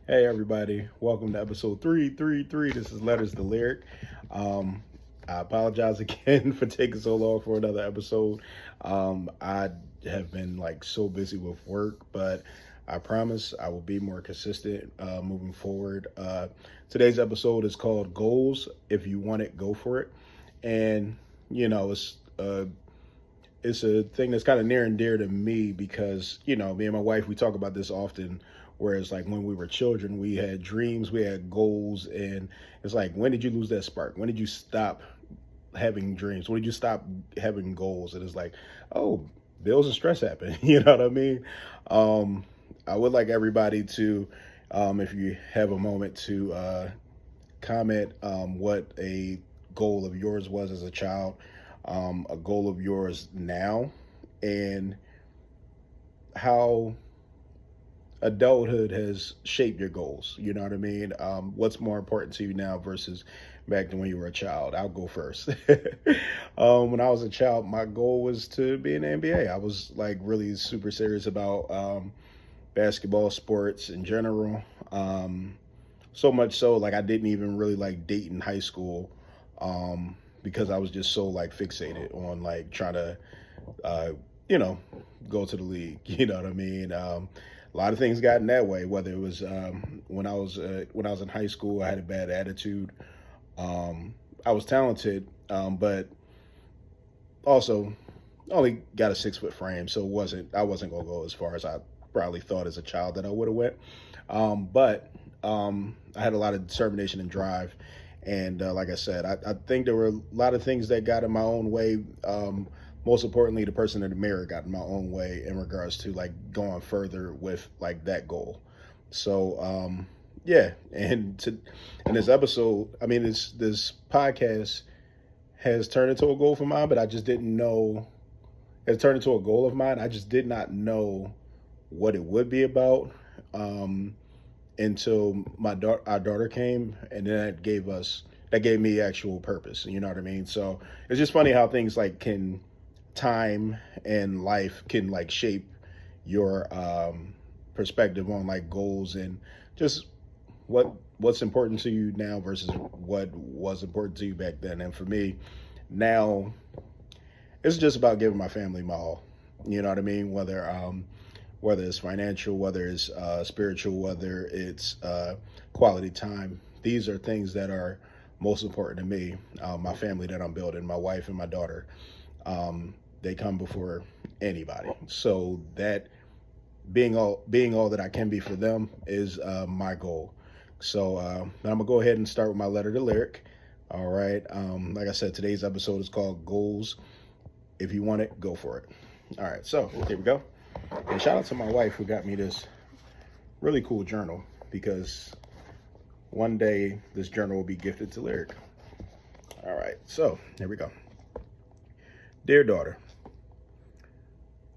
Hey everybody, welcome to episode 333. This is Letters to Lyric. I apologize again for taking so long for another episode. I have been like so busy with work, but I promise I will be more consistent moving forward. Today's episode is called Goals. If you want it, go for it. And it's a thing that's kind of near and dear to me because me and my wife, we talk about this often. Whereas like when we were children, we had dreams, we had goals, and it's like, when did you lose that spark? When did you stop having dreams? When did you stop having goals? And it's like, oh, bills and stress happen. You know what I mean? um I would like everybody to, if you have a moment, to comment what a goal of yours was as a child, a goal of yours now, and how adulthood has shaped your goals. You know what I mean? What's more important to you now versus back then when you were a child? I'll go first. When I was a child, my goal was to be in the NBA. I was like really super serious about basketball, sports in general. So much so, like I didn't even really like date in high school, because I was just so like fixated on like trying to, uh, you know, go to the league. You know what I mean? A lot of things got in that way. Whether it was when I was in high school, I had a bad attitude. I was talented, but also only got a 6 foot frame, so I wasn't gonna go as far as I probably thought as a child that I would have went. But I had a lot of determination and drive, and like I said, I think there were a lot of things that got in my own way. Most importantly, the person in the mirror got in my own way in regards to like going further with like that goal. So yeah, and to in this episode, I mean, this podcast has turned into a goal for mine, but I just didn't know it turned into a goal of mine. I just did not know what it would be about, until our daughter came, and then that gave me actual purpose. You know what I mean? So it's just funny how things like can time and life can like shape your perspective on like goals and just what's important to you now versus what was important to you back then. And for me now, it's just about giving my family my all. You know what I mean? Whether it's financial, whether it's spiritual, whether it's quality time. These are things that are most important to me. My family that I'm building, my wife and my daughter, they come before anybody. So that being all that I can be for them is my goal. So I'm gonna go ahead and start with my letter to lyric. All right. Like I said, today's episode is called Goals. If you want it, go for it. All right. So here we go. And shout out to my wife who got me this really cool journal, because one day this journal will be gifted to Lyric. All right, so here we go. Dear daughter,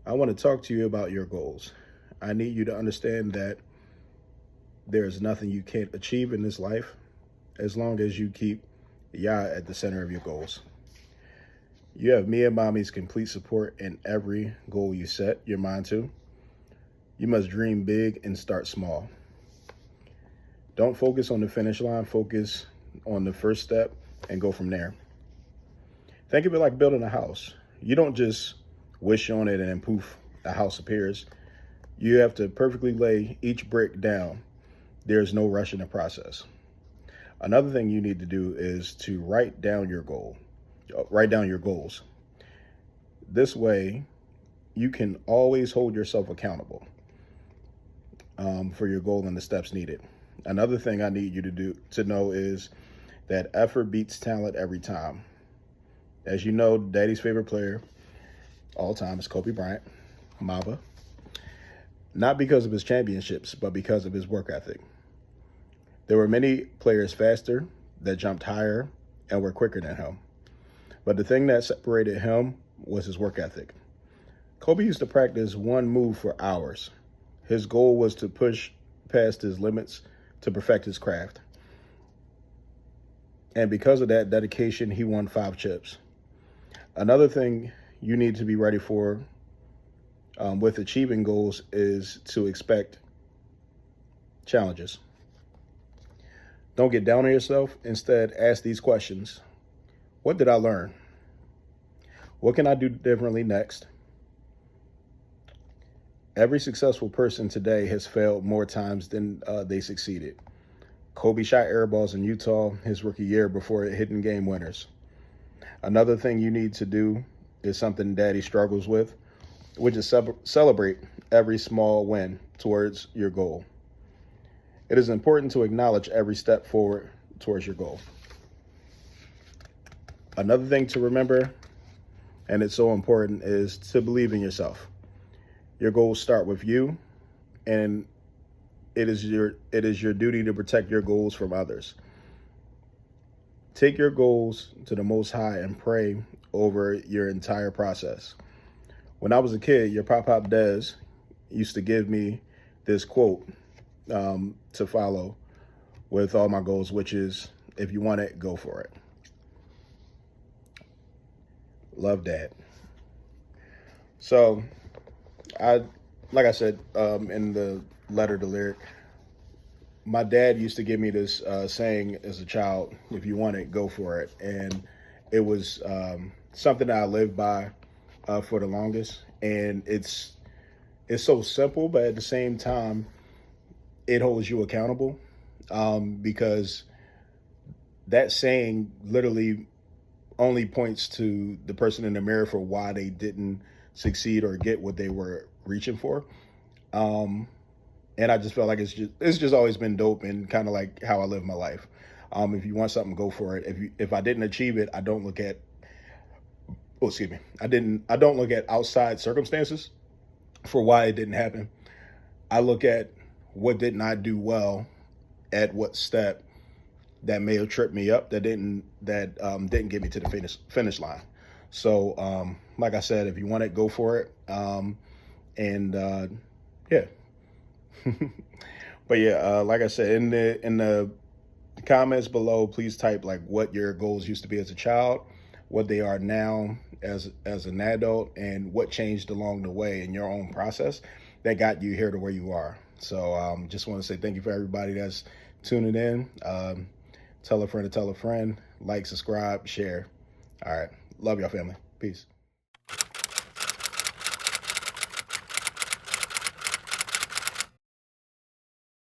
I want to talk to you about your goals. I need you to understand that there is nothing you can't achieve in this life as long as you keep Yah at the center of your goals. You have me and mommy's complete support in every goal you set your mind to. You must dream big and start small. Don't focus on the finish line, focus on the first step and go from there. Think of it like building a house. You don't just wish on it and then poof, a house appears. You have to perfectly lay each brick down. There's no rush in the process. Another thing you need to do is to write down your goals. This way, you can always hold yourself accountable for your goal and the steps needed. Another thing I need you to know is that effort beats talent every time. As you know, Daddy's favorite player all time is Kobe Bryant, Mamba. Not because of his championships, but because of his work ethic. There were many players faster that jumped higher and were quicker than him. But the thing that separated him was his work ethic. Kobe used to practice one move for hours. His goal was to push past his limits to perfect his craft. And because of that dedication, he won 5 chips. Another thing you need to be ready for with achieving goals is to expect challenges. Don't get down on yourself. Instead, ask these questions. What did I learn? What can I do differently next? Every successful person today has failed more times than they succeeded. Kobe shot air balls in Utah his rookie year before hitting game winners. Another thing you need to do is something Daddy struggles with, which is celebrate every small win towards your goal. It is important to acknowledge every step forward towards your goal. Another thing to remember, and it's so important, is to believe in yourself. Your goals start with you, and it is your duty to protect your goals from others. Take your goals to the Most High and pray over your entire process. When I was a kid, your Pop Des used to give me this quote to follow with all my goals, which is, if you want it, go for it. Love, Dad. So, like I said in the letter to Lyric, my dad used to give me this saying as a child: if you want it, go for it. And it was something that I lived by for the longest. And it's so simple, but at the same time, it holds you accountable because that saying literally only points to the person in the mirror for why they didn't succeed or get what they were reaching for. And I just felt like it's just always been dope and kind of like how I live my life. If you want something, go for it. If I didn't achieve it, I don't look at I don't look at outside circumstances for why it didn't happen. I look at what didn't I do well at what step that may have tripped me up, that didn't get me to the finish line. So, like I said, if you want it, go for it. Yeah. But yeah, like I said, in the comments below, please type like what your goals used to be as a child, what they are now as an adult, and what changed along the way in your own process that got you here to where you are. So just want to say thank you for everybody that's tuning in. Tell a friend to tell a friend. Like, subscribe, share. All right. Love y'all, family. Peace.